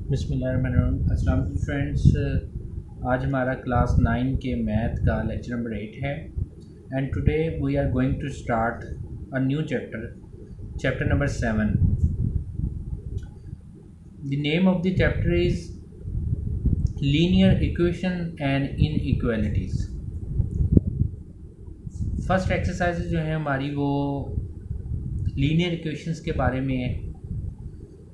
बिस्मिल्लाहिर्रहमानिर्रहीम। अस्सलाम वालेकुम फ्रेंड्स, आज हमारा क्लास 9 के मैथ का लेक्चर नंबर 8 है and today we are going to start a new chapter number 7। The name of the chapter is linear equation and inequalities. First exercise जो है हमारी वो लीनियर इक्वेशंस के बारे में है।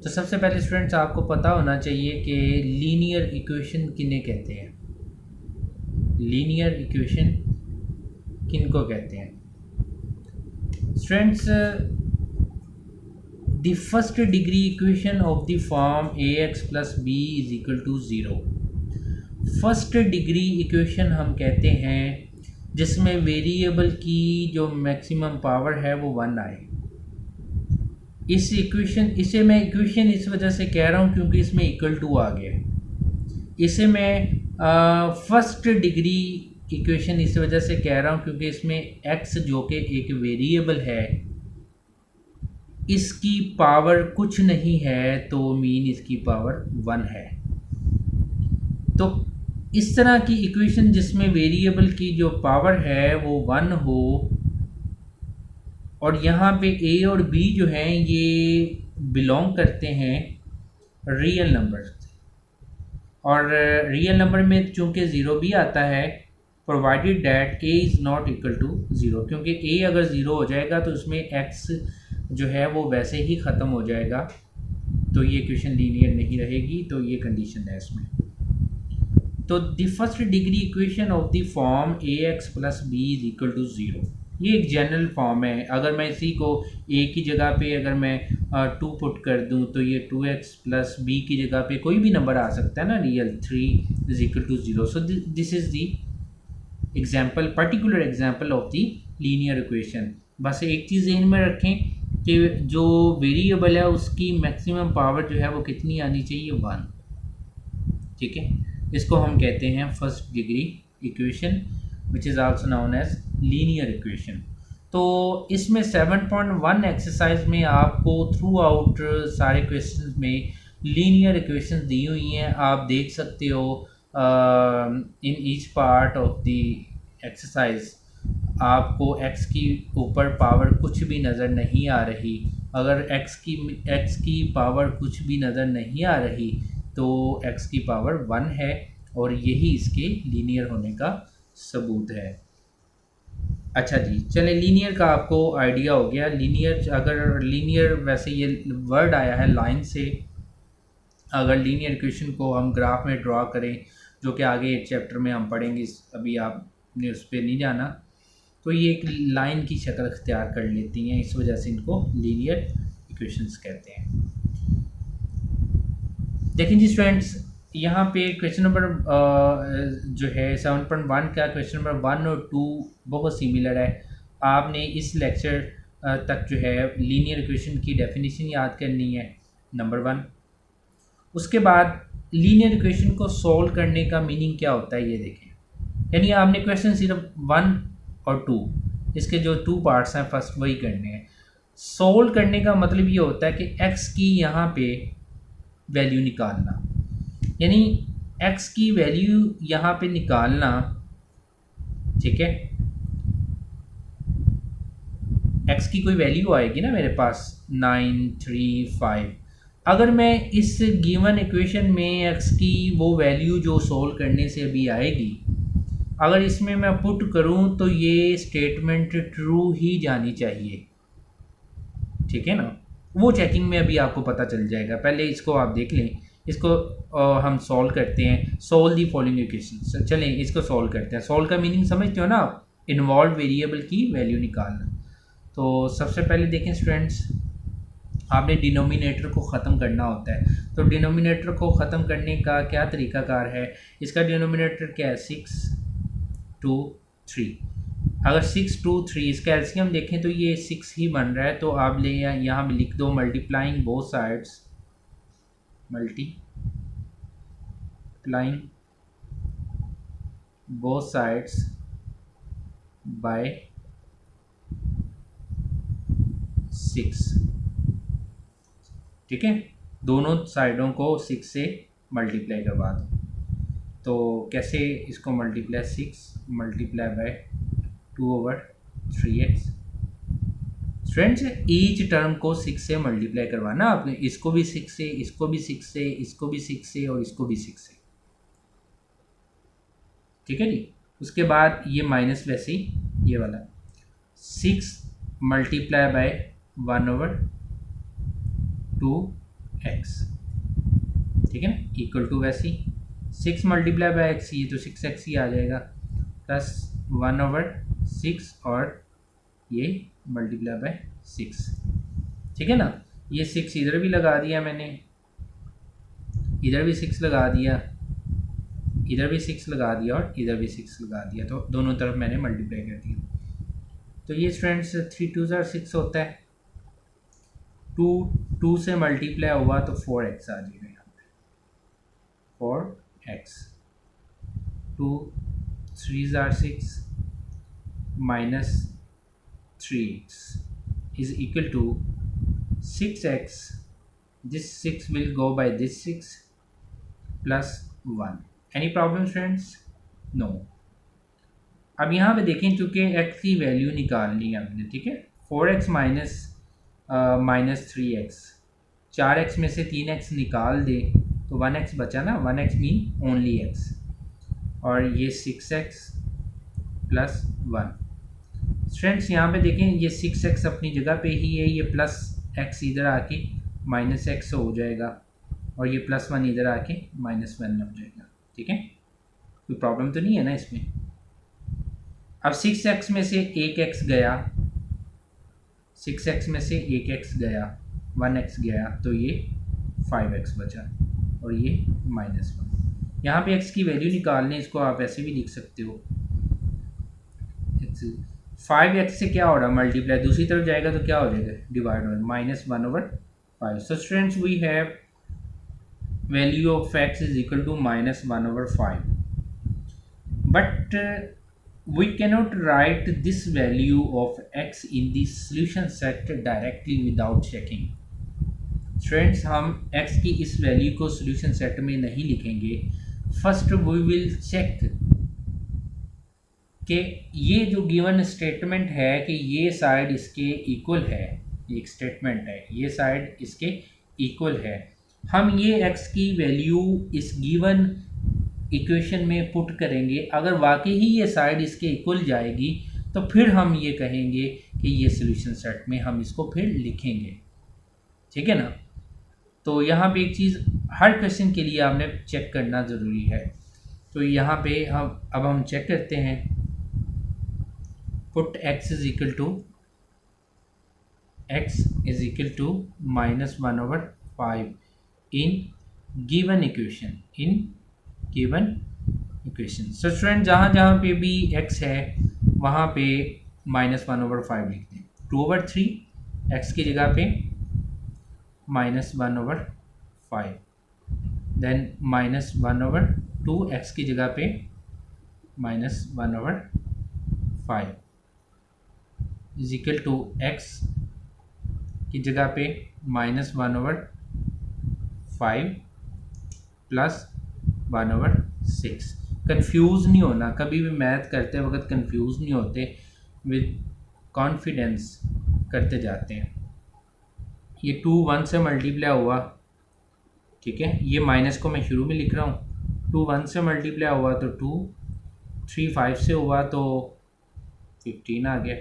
तो सबसे पहले स्टूडेंट्स आपको पता होना चाहिए कि लीनियर इक्वेशन किन्हें कहते हैं। लीनियर इक्वेशन किनको कहते हैं students? The first degree equation of the form ax plus B is equal to 0। First degree equation हम कहते हैं जिसमें वेरिएबल की जो मैक्सिमम पावर है वो 1 आए। इसे मैं इक्वेशन इस वजह से कह रहा हूँ क्योंकि इसमें इक्वल टू आ गया। इसे मैं फर्स्ट डिग्री इक्वेशन इस वजह से कह रहा हूँ क्योंकि इसमें x जो कि एक वेरिएबल है, इसकी पावर कुछ नहीं है तो मीन इसकी पावर 1 है। तो इस तरह की इक्वेशन जिसमें वेरिएबल की जो पावर है वो 1 हो और यहाँ पे a और b जो हैं ये बिलोंग करते हैं रियल नंबर से, और रियल नंबर में चूंकि 0 भी आता है provided that a is not equal to 0, क्योंकि a अगर 0 हो जाएगा तो उसमें x जो है वो वैसे ही ख़त्म हो जाएगा, तो ये इक्वेशन लीनियर नहीं रहेगी। तो ये कंडीशन है इसमें। तो the first degree equation of the form ax plus B is equal to 0, ये एक जनरल फॉर्म है। अगर मैं इसी को a की जगह पे अगर मैं 2 पुट कर दूं तो ये 2x प्लस b की जगह पे कोई भी नंबर आ सकता है ना, real 3 is equal to 0। So this is the example, particular example of the linear equation. बस एक चीज़ ध्यान में रखें कि जो वेरिएबल है उसकी मैक्सिमम पावर जो है वो कितनी आनी चाहिए, 1। ठीक है, इसको हम कहते हैं first degree equation which is also known as linear equation. तो इसमें 7.1 एक्सरसाइज में आपको थ्रू आउट सारे क्वेश्चन में लीनियर इक्वेशन दी हुई हैं। आप देख सकते हो in each part of the exercise आपको x की ऊपर पावर कुछ भी नज़र नहीं आ रही। अगर x की पावर कुछ भी नज़र नहीं आ रही तो x की पावर 1 है और यही इसके लीनियर होने का सबूत है। अच्छा जी, चले लीनियर का आपको आइडिया हो गया। अगर लीनियर वैसे ये वर्ड आया है लाइन से, अगर लीनियर इक्वेशन को हम ग्राफ में ड्रा करें जो कि आगे एक चैप्टर में हम पढ़ेंगे, अभी आपने उस पर नहीं जाना, तो ये एक लाइन की शक्ल इख्तियार कर लेती हैं, इस वजह से इनको लीनियर इक्वेशंस कहते हैं। देखें जी स्टूडेंट्स, यहाँ पे क्वेश्चन नंबर जो है 7.1 का क्वेश्चन नंबर 1 और 2 बहुत सिमिलर है। आपने इस लेक्चर तक जो है लीनियर इक्वेशन की डेफिनेशन याद करनी है, नंबर 1। उसके बाद लीनियर इक्वेशन को सॉल्व करने का मीनिंग क्या होता है ये देखें। यानी आपने क्वेश्चन सिर्फ 1 और 2, इसके जो 2 पार्ट्स हैं फर्स्ट वही करने हैं। सोल्व करने का मतलब ये होता है कि x की यहाँ पे वैल्यू निकालना, यानी x की वैल्यू यहाँ पे निकालना। ठीक है, x की कोई वैल्यू आएगी ना मेरे पास 935। अगर मैं इस गिवन इक्वेशन में x की वो वैल्यू जो सोल्व करने से अभी आएगी, अगर इसमें मैं पुट करूं तो ये स्टेटमेंट ट्रू ही जानी चाहिए। ठीक है ना, वो चेकिंग में अभी आपको पता चल जाएगा। पहले इसको आप देख लें, इसको हम सॉल्व करते हैं। सॉल्व दी फॉलोइंग इक्वेशन, चलें इसको सॉल्व करते हैं। सॉल्व का मीनिंग समझते हो ना आप, इन्वॉल्व वेरिएबल की वैल्यू निकालना। तो सबसे पहले देखें स्टूडेंट्स, आपने डिनोमिनेटर को ख़त्म करना होता है। तो डिनोमिनेटर को ख़त्म करने का क्या तरीकाकार है? इसका डिनोमिनेटर क्या है, 6 2 3। अगर 6 2 3 इसका एलसीएम देखें तो ये 6 ही बन रहा है। तो आप ले यहाँ भी लिख दो multiplying both sides, multiplying both sides by 6। ठीक है, दोनों साइडों को 6 से मल्टीप्लाई करवा दो। तो कैसे इसको multiply, 6 multiply by 2/3x। Friends each term को 6 से मल्टीप्लाई करवाना आपने, इसको भी 6 से, इसको भी 6 से, इसको भी 6 से और इसको भी 6 से। ठीक है जी। उसके बाद ये माइनस वैसे ही ये वाला 6 मल्टीप्लाई बाय 1/2x। ठीक है ना, इक्वल टू वैसे ही 6 मल्टीप्लाई बाय x, ये तो 6x ही आ जाएगा, प्लस 1/6 और ये मल्टीप्लाई बाय 6। ठीक है ना, ये 6 इधर भी लगा दिया मैंने, इधर भी 6 लगा दिया, इधर भी 6 लगा दिया और इधर भी 6 लगा दिया, तो दोनों तरफ मैंने मल्टीप्लाई कर दिया। तो ये स्टूडेंट्स 3 2 6 होता है, 2 से मल्टीप्लाई हुआ तो 4x आ जाएगा यहाँ पे, 4x। 2 3 6 minus 3x is equal to 6x. This 6 will go by this 6 plus 1. Any problem friends? No. अब यहाँ पे देखें, चूँकि x की वैल्यू निकालनी है हमने, ठीक है, 4x माइनस 3x, 4x में से 3x निकाल दे तो 1x बचा ना, 1x मीन ओनली x, और ये 6x प्लस 1। फ्रेंड्स यहाँ पे देखें, ये 6x अपनी जगह पे ही है, ये प्लस x इधर आके माइनस x हो जाएगा और ये प्लस 1 इधर आके माइनस 1 हो जाएगा। ठीक है, कोई प्रॉब्लम तो नहीं है ना इसमें। अब 6x में से 1x गया, 6x में से 1x गया, 1x गया, तो ये 5x बचा और ये माइनस 1। यहाँ पे x की वैल्यू निकालने, इसको आप ऐसे भी लिख सकते हो, 5x से क्या हो रहा है मल्टीप्लाई, दूसरी तरफ जाएगा तो क्या हो जाएगा, डिवाइड हो, minus 1/5। So students we have value of x is equal to minus 1/5, but we cannot write this value of x in the solution set directly without checking. Friends, हम x की इस वैल्यू को solution set में नहीं लिखेंगे। First we will check कि ये जो गिवन स्टेटमेंट है कि ये साइड इसके इक्वल है, ये एक स्टेटमेंट है, ये साइड इसके इक्वल है, हम ये x की वैल्यू इस गिवन इक्वेशन में पुट करेंगे। अगर वाकई ही ये साइड इसके इक्वल जाएगी तो फिर हम ये कहेंगे कि ये सॉल्यूशन सेट में हम इसको फिर लिखेंगे। ठीक है ना, तो यहाँ पे एक चीज़ हर क्वेश्चन के लिए आपने चेक करना ज़रूरी है। तो यहाँ पे हम चेक करते हैं, put x is equal to minus 1/5 in given equation. So student जहाँ पे भी x है वहाँ पे माइनस 1/5 लिख दें, 2/3 x की जगह पे माइनस 1/5, देन माइनस 1/2 x की जगह पे minus 1/5 is equal to x की जगह पे माइनस 1/5 प्लस 1/6। कंफ्यूज नहीं होना, कभी भी मैथ करते वक्त कंफ्यूज नहीं होते, विद कॉन्फिडेंस करते जाते हैं। ये 2 1 से मल्टीप्लाई हुआ, ठीक है, ये माइनस को मैं शुरू में लिख रहा हूँ, 2 1 से मल्टीप्लाई हुआ तो 2, 3 5 से हुआ तो 15 आ गया,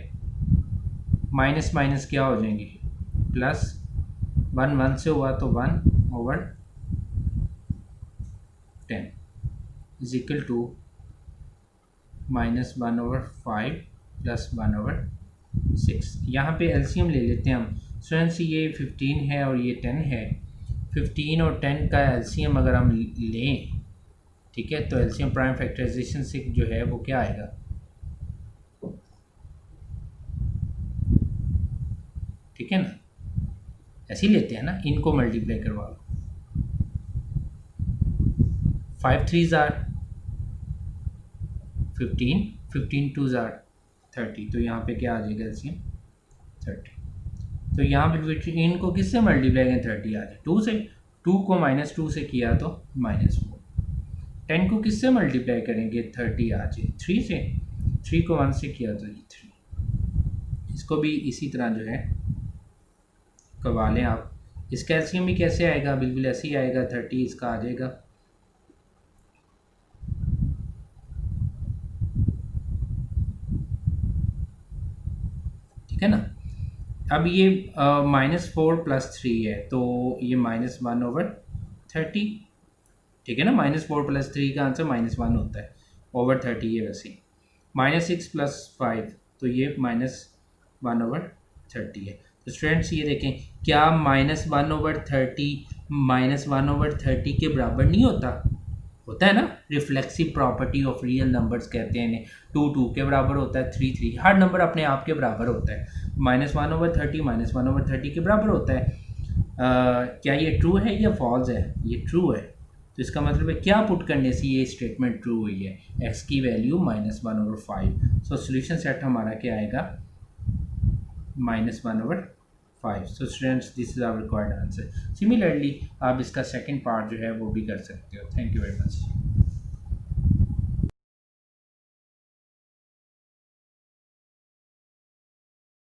माइनस माइनस क्या हो जाएंगे, प्लस 1 1 से हुआ तो 1/10 is equal to minus 1/5 plus 1/6। यहाँ पे एलसीएम ले लेते हैं हम स्टूडेंट्स, ये 15 है और ये 10 है, 15 और 10 का एलसीएम अगर हम लें, ठीक है, तो एलसीएम प्राइम फैक्टराइजेशन से जो है वो क्या आएगा, ठीक है ना, ऐसे ही लेते हैं ना, इनको मल्टीप्लाई करवा लो, 5 3s are 15, 15 2s are 30, तो यहाँ पे क्या आ जाएगा एलसीएम 30। तो यहाँ पे इनको किससे मल्टीप्लाई करें, 30 आ जाए, 2 से, 2 को -2 से किया तो -4। 10 को किससे मल्टीप्लाई करेंगे, 30 आ जाए 3 से, 3 को 1 से किया तो ये 3। इसको भी इसी तरह जो है करवा लें आप। इसका एलसीएम भी कैसे आएगा, बिल्कुल ऐसे ही आएगा, 30 इसका आ जाएगा। ठीक है ना। अब ये -4 + 3 है तो ये -1/30। ठीक है ना, -4 + 3 का आंसर -1 होता है, /30 है वैसे ही। -6 + 5 तो ये -1/30 है। तो स्टूडेंट्स ये देखें, क्या -1/30 -1/30 के बराबर नहीं होता, होता है ना। Reflexive property of real numbers कहते हैं इन्हें। 2 2 के बराबर होता है, 3 3, हर नंबर अपने आप के बराबर होता है। -1/30 -1/30 के बराबर होता है। क्या ये ट्रू है या फॉल्स है, ये ट्रू है। तो इसका मतलब है क्या पुट करने से ये स्टेटमेंट ट्रू हुई है, x की वैल्यू -1/5। सो सोल्यूशन सेट हमारा क्या आएगा, -1/5। So students this is our required answer. Similarly आप इसका सेकंड पार्ट जो है वो भी कर सकते हो। Thank you very much.